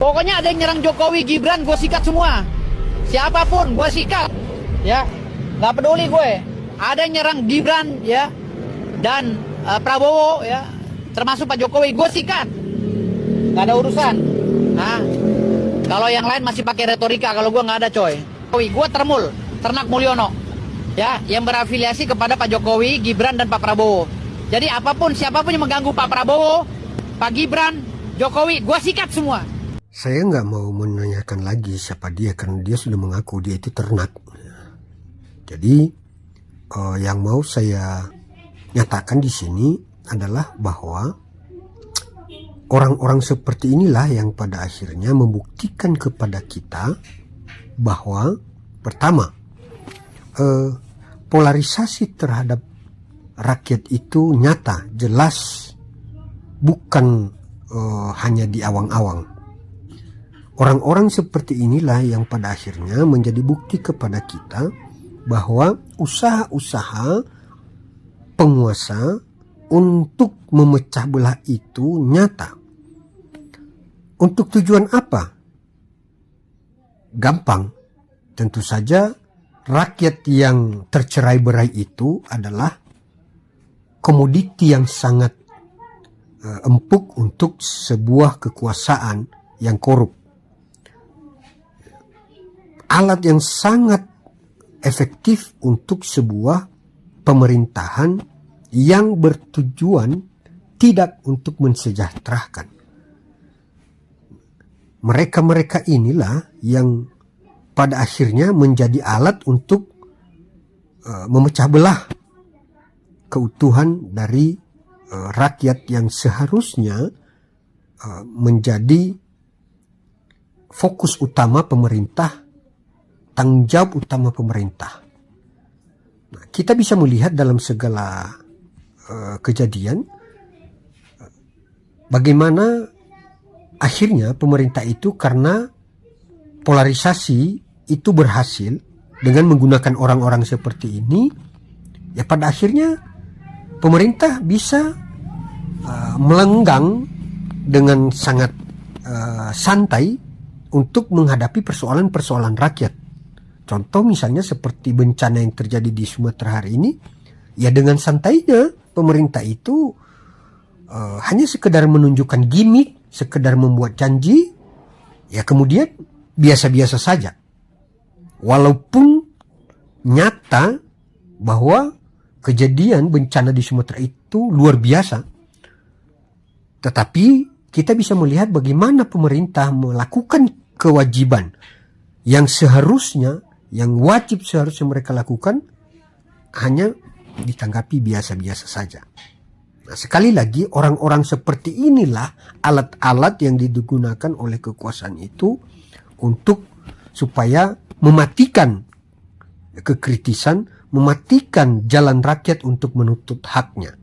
Pokoknya ada yang nyerang Jokowi, Gibran, gue sikat semua. Siapapun, gue sikat. Ya, nggak peduli gue. Ada yang nyerang Gibran, ya, dan Prabowo, ya, termasuk Pak Jokowi, gue sikat. Nggak ada urusan. Nah, kalau yang lain masih pakai retorika, kalau gue nggak ada, coy. Gue Ternak Mulyono, ya, yang berafiliasi kepada Pak Jokowi, Gibran, dan Pak Prabowo. Jadi apapun, siapapun yang mengganggu Pak Prabowo, Pak Gibran, Jokowi, gue sikat semua. Saya nggak mau menanyakan lagi siapa dia karena dia sudah mengaku dia itu ternak. Jadi yang mau saya nyatakan di sini adalah bahwa orang-orang seperti inilah yang pada akhirnya membuktikan kepada kita bahwa pertama polarisasi terhadap rakyat itu nyata, jelas, bukan hanya di awang-awang. Orang-orang seperti inilah yang pada akhirnya menjadi bukti kepada kita bahwa usaha-usaha penguasa untuk memecah belah itu nyata. Untuk tujuan apa? Gampang. Tentu saja rakyat yang tercerai-berai itu adalah komoditi yang sangat empuk untuk sebuah kekuasaan yang korup. Alat yang sangat efektif untuk sebuah pemerintahan yang bertujuan tidak untuk mensejahterakan. Mereka-mereka inilah yang pada akhirnya menjadi alat untuk memecah belah keutuhan dari rakyat yang seharusnya menjadi fokus utama pemerintah, tanggung jawab utama pemerintah. Nah, kita bisa melihat dalam segala kejadian bagaimana akhirnya pemerintah itu karena polarisasi itu berhasil dengan menggunakan orang-orang seperti ini, ya pada akhirnya pemerintah bisa melenggang dengan sangat santai untuk menghadapi persoalan-persoalan rakyat. Contoh misalnya seperti bencana yang terjadi di Sumatera hari ini, ya dengan santainya pemerintah itu hanya sekedar menunjukkan gimmick, sekedar membuat janji, ya kemudian biasa-biasa saja. Walaupun nyata bahwa kejadian bencana di Sumatera itu luar biasa, tetapi kita bisa melihat bagaimana pemerintah melakukan kewajiban yang seharusnya, yang wajib seharusnya mereka lakukan, hanya ditanggapi biasa-biasa saja. Nah, sekali lagi orang-orang seperti inilah alat-alat yang digunakan oleh kekuasaan itu untuk supaya mematikan kekritisan, mematikan jalan rakyat untuk menuntut haknya.